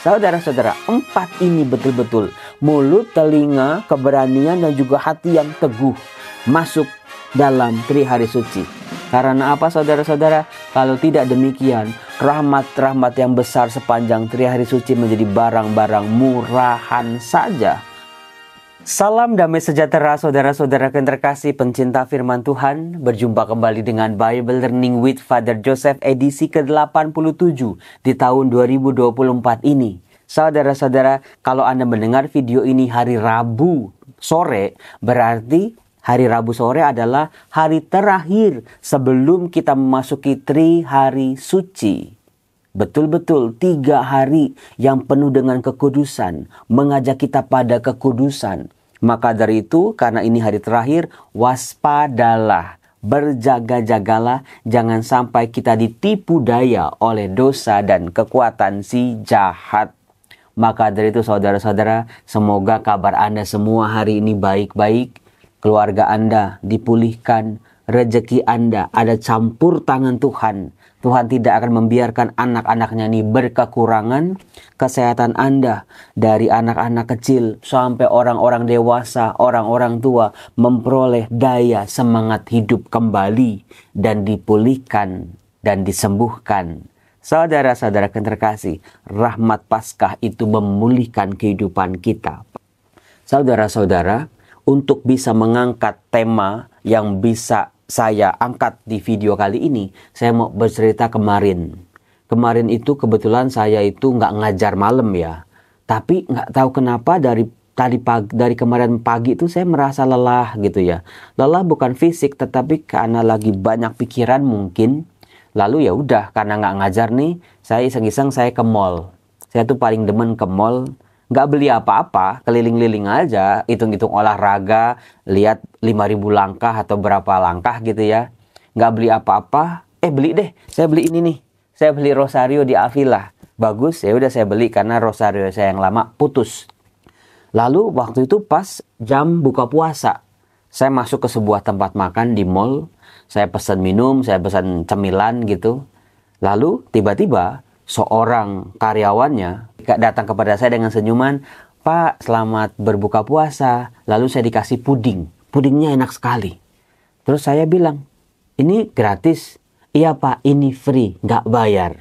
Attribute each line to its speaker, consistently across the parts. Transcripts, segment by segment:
Speaker 1: Saudara-saudara, 4 ini betul-betul mulut, telinga, keberanian, dan juga hati yang teguh masuk dalam Trihari Suci. Karena apa saudara-saudara? Kalau tidak demikian, rahmat-rahmat yang besar sepanjang Trihari Suci menjadi barang-barang murahan saja. Salam damai sejahtera saudara-saudara yang terkasih pencinta firman Tuhan. Berjumpa kembali dengan Bible Learning with Father Joseph edisi ke-87 di tahun 2024 ini. Saudara-saudara, kalau Anda mendengar video ini hari Rabu sore, berarti hari Rabu sore adalah hari terakhir sebelum kita memasuki Trihari Suci. Betul-betul 3 hari yang penuh dengan kekudusan, mengajak kita pada kekudusan. Maka dari itu, karena ini hari terakhir, waspadalah, berjaga-jagalah, jangan sampai kita ditipu daya oleh dosa dan kekuatan si jahat. Maka dari itu saudara-saudara, semoga kabar Anda semua hari ini baik-baik, keluarga Anda dipulihkan, rezeki Anda ada campur tangan Tuhan. Tuhan tidak akan membiarkan anak-anaknya ini berkekurangan. Kesehatan Anda dari anak-anak kecil sampai orang-orang dewasa, orang-orang tua memperoleh daya semangat hidup kembali dan dipulihkan dan disembuhkan. Saudara-saudara yang terkasih, rahmat Paskah itu memulihkan kehidupan kita. Saudara-saudara, untuk bisa mengangkat tema yang bisa saya angkat di video kali ini, saya mau bercerita kemarin. Kemarin itu kebetulan saya itu nggak ngajar malam ya. Tapi nggak tahu kenapa dari kemarin pagi itu saya merasa lelah gitu ya. Lelah bukan fisik tetapi karena lagi banyak pikiran mungkin. Lalu ya udah karena nggak ngajar nih, saya iseng-iseng saya ke mall. Saya tuh paling demen ke mall. Nggak beli apa-apa, keliling-liling aja, hitung-hitung olahraga, lihat 5.000 langkah atau berapa langkah gitu ya. Nggak beli apa-apa, beli deh, saya beli ini nih. Saya beli Rosario di Avila. Bagus, ya udah saya beli karena Rosario saya yang lama putus. Lalu waktu itu pas jam buka puasa, saya masuk ke sebuah tempat makan di mall. Saya pesan minum, saya pesan cemilan gitu. Lalu tiba-tiba seorang karyawannya datang kepada saya dengan senyuman, "Pak, selamat berbuka puasa." Lalu saya dikasih puding. Pudingnya enak sekali. Terus saya bilang, "Ini gratis?" "Iya Pak, ini free, nggak bayar."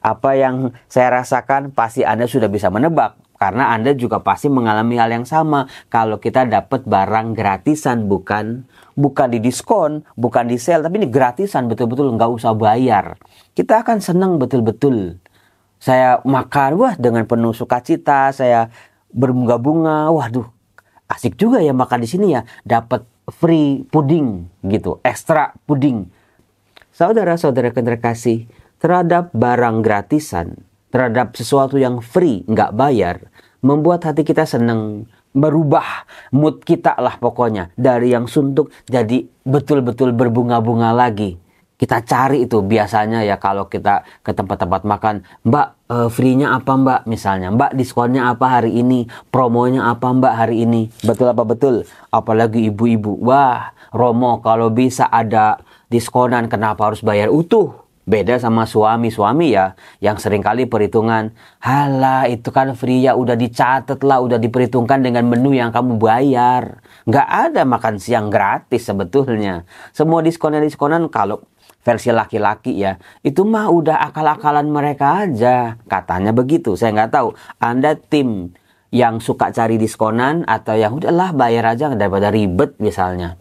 Speaker 1: Apa yang saya rasakan pasti Anda sudah bisa menebak. Karena Anda juga pasti mengalami hal yang sama. Kalau kita dapat barang gratisan, bukan di diskon, bukan di sale, tapi ini gratisan betul-betul nggak usah bayar. Kita akan senang betul-betul. Saya makan, wah dengan penuh sukacita, saya berbunga-bunga, waduh asik juga ya makan di sini ya, dapat free puding gitu, ekstra puding. Saudara-saudara yang terkasih, terhadap barang gratisan, terhadap sesuatu yang free, nggak bayar, membuat hati kita senang, merubah mood kita lah pokoknya, dari yang suntuk jadi betul-betul berbunga-bunga lagi. Kita cari itu biasanya ya kalau kita ke tempat-tempat makan, "Mbak, free-nya apa Mbak?" Misalnya, "Mbak, diskonnya apa hari ini? Promonya apa Mbak hari ini?" Betul apa betul? Apalagi ibu-ibu, "Wah, Romo kalau bisa ada diskonan kenapa harus bayar utuh?" Beda sama suami-suami ya, yang seringkali perhitungan, "Halah itu kan free ya, udah dicatat lah, udah diperhitungkan dengan menu yang kamu bayar." Nggak ada makan siang gratis sebetulnya. Semua diskonan kalau versi laki-laki ya, itu mah udah akal-akalan mereka aja. Katanya begitu, saya nggak tahu. Anda tim yang suka cari diskonan atau yang udahlah bayar aja daripada ribet misalnya.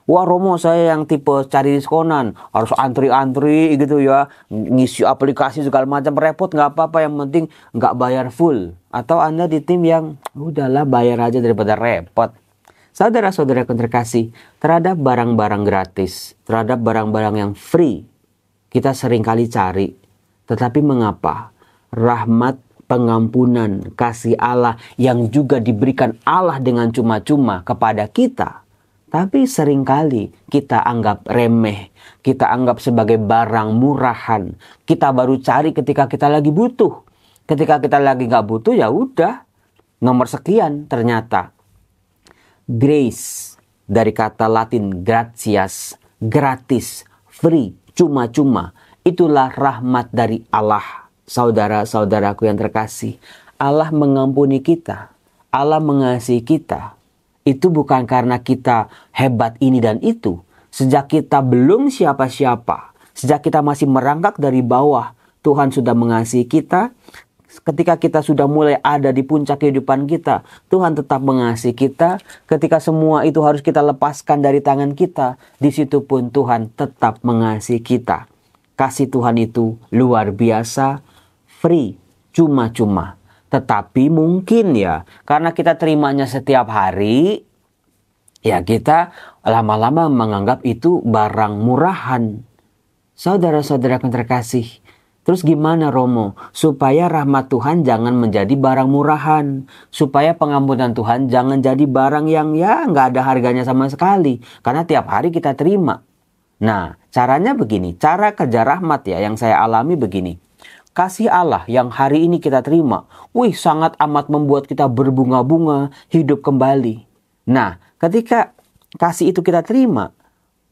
Speaker 1: "Wah Romo, saya yang tipe cari diskonan, harus antri-antri gitu ya, ngisi aplikasi segala macam, repot, nggak apa-apa, yang penting nggak bayar full." Atau Anda di tim yang udahlah bayar aja daripada repot. Saudara-saudara yang terkasih, terhadap barang-barang gratis, terhadap barang-barang yang free, kita seringkali cari. Tetapi mengapa rahmat, pengampunan, kasih Allah yang juga diberikan Allah dengan cuma-cuma kepada kita, tapi seringkali kita anggap remeh, kita anggap sebagai barang murahan. Kita baru cari ketika kita lagi butuh. Ketika kita lagi nggak butuh, ya udah, nomor sekian ternyata. Grace dari kata Latin gratias, gratis, free, cuma-cuma. Itulah rahmat dari Allah. Saudara-saudaraku yang terkasih, Allah mengampuni kita, Allah mengasihi kita, itu bukan karena kita hebat ini dan itu. Sejak kita belum siapa-siapa, sejak kita masih merangkak dari bawah, Tuhan sudah mengasihi kita. Ketika kita sudah mulai ada di puncak kehidupan kita, Tuhan tetap mengasihi kita. Ketika semua itu harus kita lepaskan dari tangan kita, di situ pun Tuhan tetap mengasihi kita. Kasih Tuhan itu luar biasa, free, cuma-cuma. Tetapi mungkin ya, karena kita terimanya setiap hari, ya kita lama-lama menganggap itu barang murahan. Saudara-saudara yang terkasih, terus gimana Romo? Supaya rahmat Tuhan jangan menjadi barang murahan. Supaya pengampunan Tuhan jangan jadi barang yang ya nggak ada harganya sama sekali. Karena tiap hari kita terima. Nah, caranya begini. Cara kerja rahmat ya yang saya alami begini. Kasih Allah yang hari ini kita terima, sangat amat membuat kita berbunga-bunga, hidup kembali. Nah, ketika kasih itu kita terima,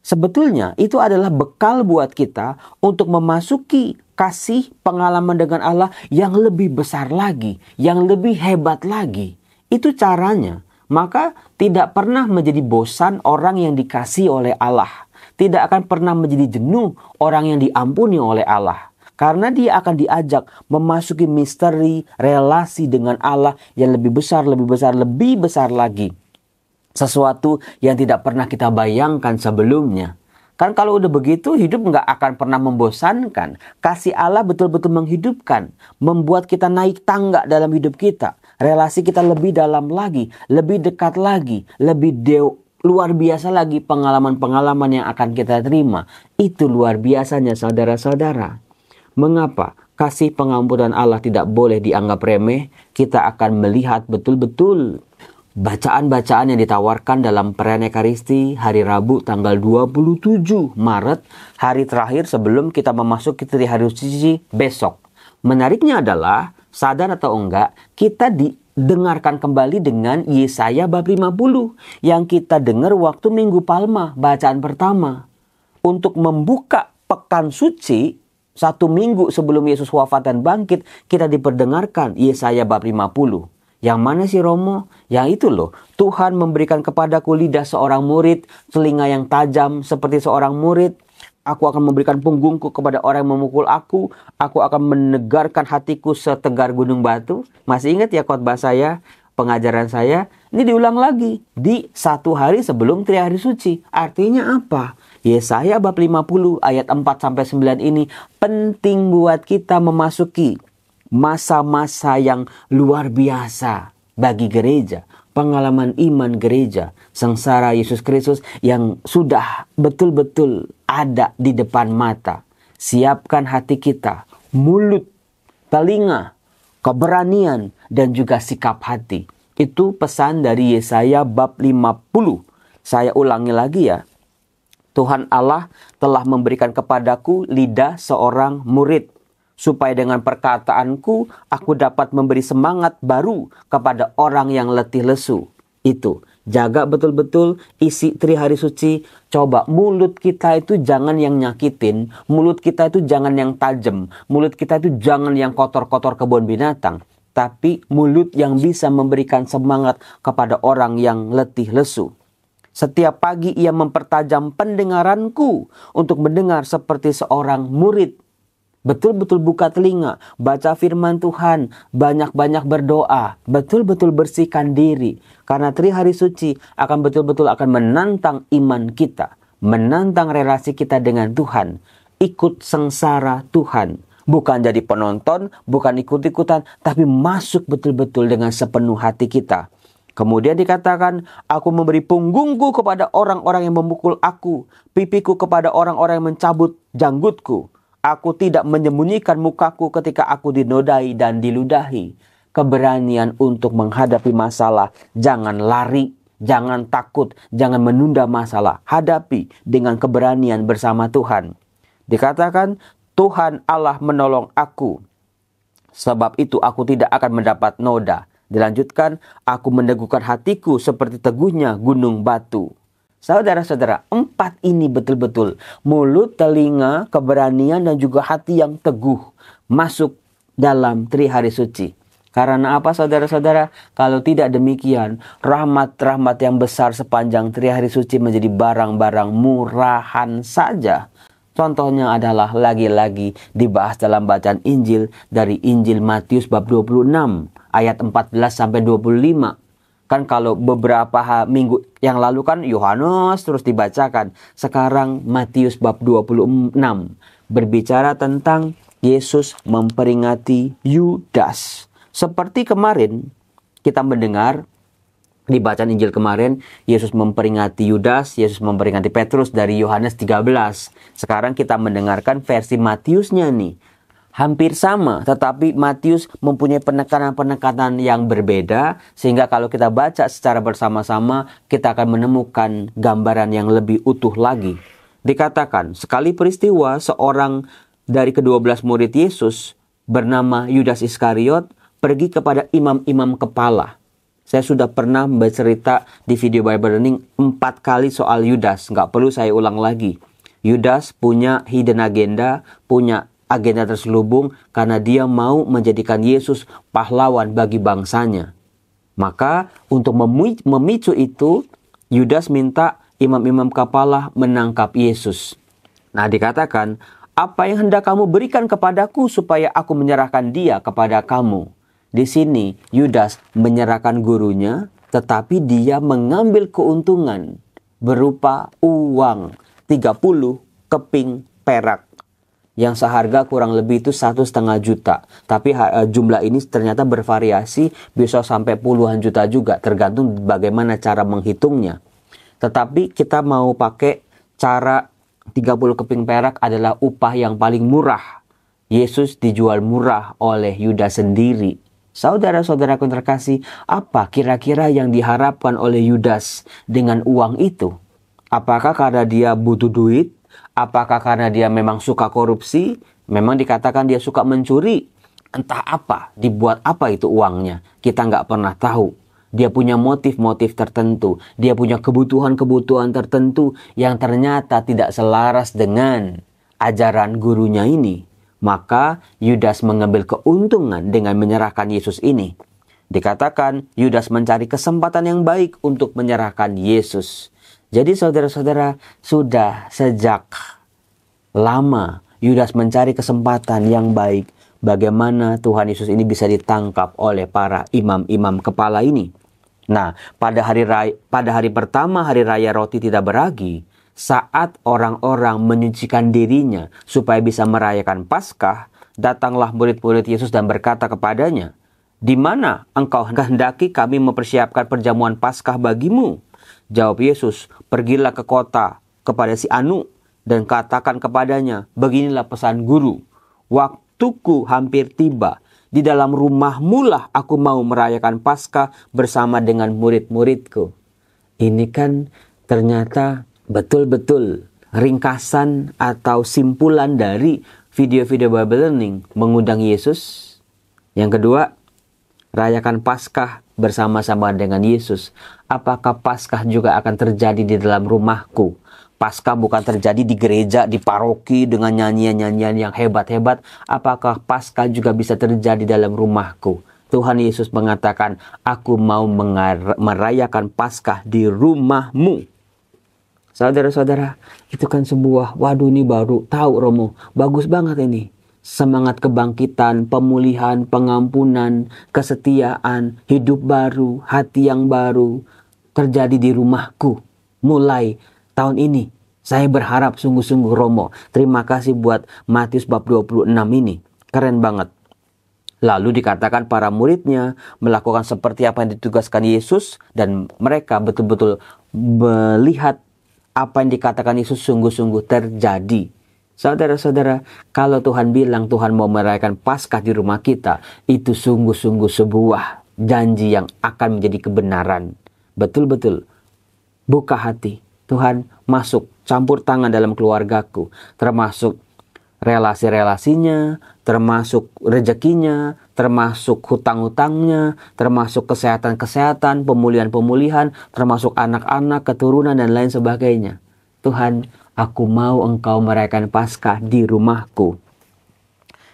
Speaker 1: sebetulnya itu adalah bekal buat kita untuk memasuki kasih pengalaman dengan Allah yang lebih besar lagi, yang lebih hebat lagi. Itu caranya. Maka tidak pernah menjadi bosan orang yang dikasihi oleh Allah. Tidak akan pernah menjadi jenuh orang yang diampuni oleh Allah. Karena dia akan diajak memasuki misteri relasi dengan Allah yang lebih besar, lebih besar, lebih besar lagi. Sesuatu yang tidak pernah kita bayangkan sebelumnya. Kan kalau udah begitu hidup nggak akan pernah membosankan. Kasih Allah betul-betul menghidupkan. Membuat kita naik tangga dalam hidup kita. Relasi kita lebih dalam lagi. Lebih dekat lagi. Lebih luar biasa lagi pengalaman-pengalaman yang akan kita terima. Itu luar biasanya saudara-saudara. Mengapa kasih pengampunan Allah tidak boleh dianggap remeh? Kita akan melihat betul-betul bacaan-bacaan yang ditawarkan dalam perayaan Ekaristi hari Rabu tanggal 27 Maret, hari terakhir sebelum kita memasuki hari suci besok. Menariknya adalah, sadar atau enggak, kita didengarkan kembali dengan Yesaya bab 50 yang kita dengar waktu Minggu Palma, bacaan pertama. Untuk membuka pekan suci, 1 minggu sebelum Yesus wafat dan bangkit, kita diperdengarkan Yesaya bab 50. Yang mana sih Romo? Yang itu loh. Tuhan memberikan kepadaku lidah seorang murid, telinga yang tajam seperti seorang murid. Aku akan memberikan punggungku kepada orang yang memukul aku. Aku akan menegarkan hatiku setegar gunung batu. Masih ingat ya khotbah saya, pengajaran saya? Ini diulang lagi di 1 hari sebelum Trihari Suci. Artinya apa? Yesaya bab 50 ayat 4-9 ini penting buat kita memasuki masa-masa yang luar biasa bagi gereja. Pengalaman iman gereja, sengsara Yesus Kristus yang sudah betul-betul ada di depan mata. Siapkan hati kita, mulut, telinga, keberanian, dan juga sikap hati. Itu pesan dari Yesaya bab 50. Saya ulangi lagi ya. Tuhan Allah telah memberikan kepadaku lidah seorang murid, supaya dengan perkataanku aku dapat memberi semangat baru kepada orang yang letih lesu. Itu, jaga betul-betul isi Trihari Suci. Coba mulut kita itu jangan yang nyakitin, mulut kita itu jangan yang tajam, mulut kita itu jangan yang kotor-kotor kebun binatang. Tapi mulut yang bisa memberikan semangat kepada orang yang letih lesu. Setiap pagi ia mempertajam pendengaranku untuk mendengar seperti seorang murid. Betul-betul buka telinga, baca firman Tuhan, banyak-banyak berdoa, betul-betul bersihkan diri. Karena Trihari Suci akan betul-betul akan menantang iman kita, menantang relasi kita dengan Tuhan. Ikut sengsara Tuhan. Bukan jadi penonton, bukan ikut-ikutan, tapi masuk betul-betul dengan sepenuh hati kita. Kemudian dikatakan, aku memberi punggungku kepada orang-orang yang memukul aku, pipiku kepada orang-orang yang mencabut janggutku. Aku tidak menyembunyikan mukaku ketika aku dinodai dan diludahi. Keberanian untuk menghadapi masalah, jangan lari, jangan takut, jangan menunda masalah. Hadapi dengan keberanian bersama Tuhan. Dikatakan, Tuhan Allah menolong aku. Sebab itu aku tidak akan mendapat noda. Dilanjutkan, aku meneguhkan hatiku seperti teguhnya gunung batu. Saudara-saudara, 4 ini betul-betul mulut, telinga, keberanian, dan juga hati yang teguh masuk dalam Trihari Suci. Karena apa saudara-saudara? Kalau tidak demikian, rahmat-rahmat yang besar sepanjang 3 hari suci menjadi barang-barang murahan saja. Contohnya adalah lagi-lagi dibahas dalam bacaan Injil dari Injil Matius bab 26 ayat 14 sampai 25. Kan kalau beberapa minggu yang lalu kan Yohanes terus dibacakan. Sekarang Matius bab 26 berbicara tentang Yesus memperingati Yudas. Seperti kemarin kita mendengar di bacaan Injil kemarin, Yesus memperingati Yudas, Yesus memperingati Petrus dari Yohanes 13. Sekarang kita mendengarkan versi Matiusnya nih. Hampir sama, tetapi Matius mempunyai penekanan-penekanan yang berbeda, sehingga kalau kita baca secara bersama-sama, kita akan menemukan gambaran yang lebih utuh lagi. Dikatakan, sekali peristiwa seorang dari ke-12 murid Yesus bernama Yudas Iskariot pergi kepada imam-imam kepala. Saya sudah pernah bercerita di video Bible Learning 4 kali soal Yudas, nggak perlu saya ulang lagi. Yudas punya hidden agenda, punya agenda terselubung karena dia mau menjadikan Yesus pahlawan bagi bangsanya. Maka untuk memicu itu, Yudas minta imam-imam kepala menangkap Yesus. Nah, dikatakan, apa yang hendak kamu berikan kepadaku supaya aku menyerahkan dia kepada kamu? Di sini Yudas menyerahkan gurunya, tetapi dia mengambil keuntungan berupa uang 30 keping perak. Yang seharga kurang lebih itu 1,5 juta. Tapi jumlah ini ternyata bervariasi, bisa sampai puluhan juta juga, tergantung bagaimana cara menghitungnya. Tetapi kita mau pakai cara 30 keping perak adalah upah yang paling murah. Yesus dijual murah oleh Yudas sendiri. Saudara-saudaraku terkasih, apa kira-kira yang diharapkan oleh Yudas dengan uang itu? Apakah karena dia butuh duit? Apakah karena dia memang suka korupsi? Memang dikatakan dia suka mencuri. Entah apa, dibuat apa itu uangnya. Kita nggak pernah tahu. Dia punya motif-motif tertentu. Dia punya kebutuhan-kebutuhan tertentu yang ternyata tidak selaras dengan ajaran gurunya ini. Maka Yudas mengambil keuntungan dengan menyerahkan Yesus ini. Dikatakan Yudas mencari kesempatan yang baik untuk menyerahkan Yesus. Jadi saudara-saudara, sudah sejak lama Yudas mencari kesempatan yang baik bagaimana Tuhan Yesus ini bisa ditangkap oleh para imam-imam kepala ini. Nah, pada hari pertama hari raya roti tidak beragi, saat orang-orang menyucikan dirinya supaya bisa merayakan Paskah, datanglah murid-murid Yesus dan berkata kepadanya, "Di mana engkau kehendaki kami mempersiapkan perjamuan Paskah bagimu?" Jawab Yesus, "Pergilah ke kota kepada si Anu dan katakan kepadanya, beginilah pesan guru, waktuku hampir tiba. Di dalam rumahmu lah aku mau merayakan Paskah bersama dengan murid-muridku." Ini kan ternyata betul-betul ringkasan atau simpulan dari video-video Bible Learning mengundang Yesus. Yang kedua, rayakan Paskah bersama-sama dengan Yesus. Apakah Paskah juga akan terjadi di dalam rumahku? Paskah bukan terjadi di gereja, di paroki dengan nyanyian-nyanyian yang hebat-hebat. Apakah Paskah juga bisa terjadi dalam rumahku? Tuhan Yesus mengatakan, aku mau merayakan Paskah di rumahmu. Saudara-saudara, itu kan sebuah, waduh ini baru tahu Romo, bagus banget ini. Semangat kebangkitan, pemulihan, pengampunan, kesetiaan, hidup baru, hati yang baru terjadi di rumahku mulai tahun ini. Saya berharap sungguh-sungguh Romo. Terima kasih buat Matius bab 26 ini. Keren banget. Lalu dikatakan para muridnya melakukan seperti apa yang ditugaskan Yesus dan mereka betul-betul melihat apa yang dikatakan Yesus sungguh-sungguh terjadi. Saudara-saudara, kalau Tuhan bilang Tuhan mau merayakan Paskah di rumah kita, itu sungguh-sungguh sebuah janji yang akan menjadi kebenaran. Betul-betul. Buka hati. Tuhan masuk, campur tangan dalam keluargaku. Termasuk relasi-relasinya, termasuk rezekinya, termasuk hutang-hutangnya, termasuk kesehatan-kesehatan, pemulihan-pemulihan, termasuk anak-anak, keturunan, dan lain sebagainya. Tuhan, aku mau Engkau merayakan Paskah di rumahku.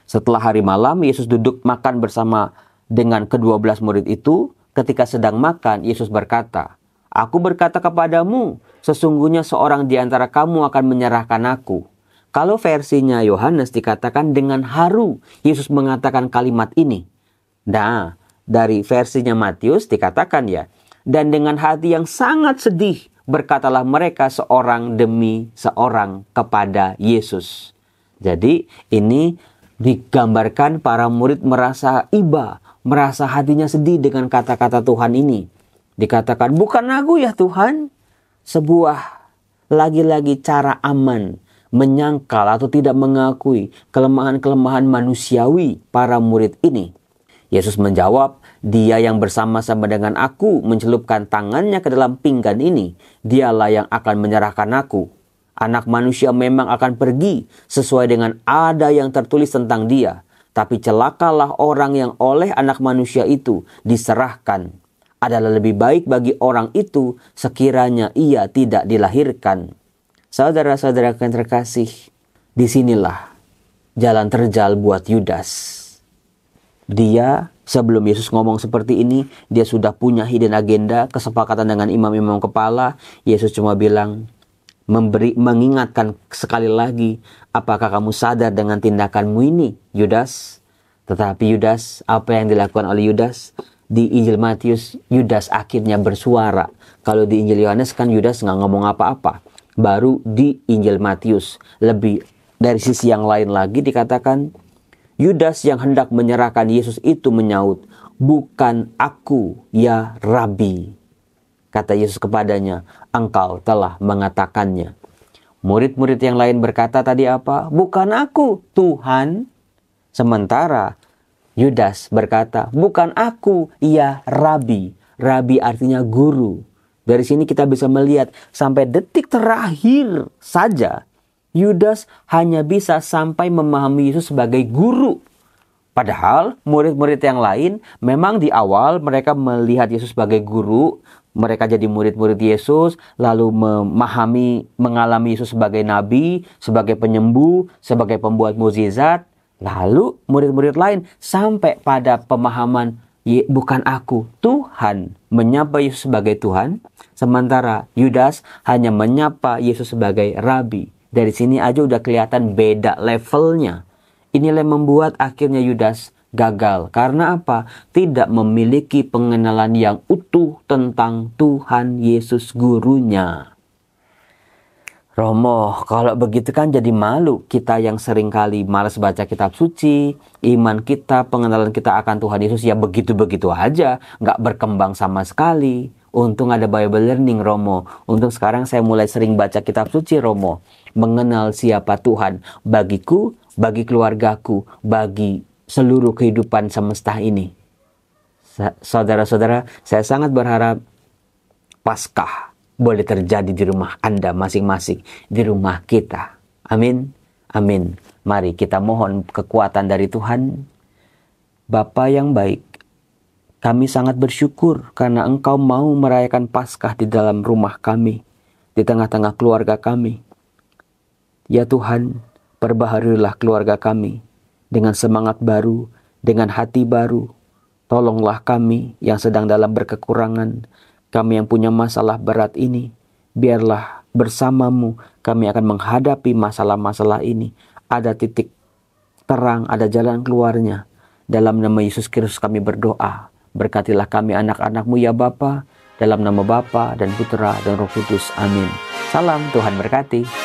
Speaker 1: Setelah hari malam, Yesus duduk makan bersama dengan ke-12 murid itu, ketika sedang makan, Yesus berkata, "Aku berkata kepadamu, sesungguhnya seorang di antara kamu akan menyerahkan aku." Kalau versinya Yohanes dikatakan dengan haru, Yesus mengatakan kalimat ini. Nah, dari versinya Matius dikatakan ya, dan dengan hati yang sangat sedih, berkatalah mereka seorang demi seorang kepada Yesus. Jadi ini digambarkan para murid merasa iba, merasa hatinya sedih dengan kata-kata Tuhan ini. Dikatakan, "Bukan aku ya Tuhan." Sebuah lagi-lagi cara aman menyangkal atau tidak mengakui kelemahan-kelemahan manusiawi para murid ini. Yesus menjawab, "Dia yang bersama-sama dengan aku mencelupkan tangannya ke dalam pinggan ini, dialah yang akan menyerahkan aku. Anak manusia memang akan pergi sesuai dengan ada yang tertulis tentang dia. Tapi celakalah orang yang oleh anak manusia itu diserahkan. Adalah lebih baik bagi orang itu sekiranya ia tidak dilahirkan." Saudara-saudara yang terkasih, disinilah jalan terjal buat Yudas. Dia sebelum Yesus ngomong seperti ini, dia sudah punya hidden agenda, kesepakatan dengan imam-imam kepala. Yesus cuma bilang, mengingatkan sekali lagi, "Apakah kamu sadar dengan tindakanmu ini, Yudas?" Tetapi Yudas, apa yang dilakukan oleh Yudas? Di Injil Matius, Yudas akhirnya bersuara. Kalau di Injil Yohanes kan Yudas nggak ngomong apa-apa. Baru di Injil Matius, lebih dari sisi yang lain lagi dikatakan, Yudas yang hendak menyerahkan Yesus itu menyaut, "Bukan aku ya Rabi." Kata Yesus kepadanya, "Engkau telah mengatakannya." Murid-murid yang lain berkata tadi apa? "Bukan aku, Tuhan." Sementara Yudas berkata, "Bukan aku ya Rabi." Rabi artinya guru. Dari sini kita bisa melihat sampai detik terakhir saja, Yudas hanya bisa sampai memahami Yesus sebagai guru. Padahal murid-murid yang lain memang di awal mereka melihat Yesus sebagai guru. Mereka jadi murid-murid Yesus, lalu mengalami Yesus sebagai nabi, sebagai penyembuh, sebagai pembuat mukjizat. Lalu murid-murid lain sampai pada pemahaman, "Bukan aku, Tuhan," menyapa Yesus sebagai Tuhan. Sementara Yudas hanya menyapa Yesus sebagai Rabi. Dari sini aja udah kelihatan beda levelnya. Inilah yang membuat akhirnya Yudas gagal. Karena apa? Tidak memiliki pengenalan yang utuh tentang Tuhan Yesus gurunya. Romo, kalau begitu kan jadi malu kita yang seringkali malas baca kitab suci, iman kita, pengenalan kita akan Tuhan Yesus ya begitu-begitu aja, nggak berkembang sama sekali. Untung ada Bible Learning, Romo. Untung sekarang saya mulai sering baca kitab suci, Romo. Mengenal siapa Tuhan bagiku, bagi keluargaku, bagi seluruh kehidupan semesta ini. Saudara-saudara, saya sangat berharap Paskah boleh terjadi di rumah Anda masing-masing, di rumah kita. Amin. Amin. Mari kita mohon kekuatan dari Tuhan. Bapa yang baik, kami sangat bersyukur karena Engkau mau merayakan Paskah di dalam rumah kami, di tengah-tengah keluarga kami. Ya Tuhan, perbaharilah keluarga kami dengan semangat baru, dengan hati baru. Tolonglah kami yang sedang dalam berkekurangan, kami yang punya masalah berat ini. Biarlah bersamamu kami akan menghadapi masalah-masalah ini. Ada titik terang, ada jalan keluarnya. Dalam nama Yesus Kristus kami berdoa. Berkatilah kami anak-anak-Mu ya Bapa. Dalam nama Bapa dan Putra dan Roh Kudus. Amin. Salam, Tuhan berkati.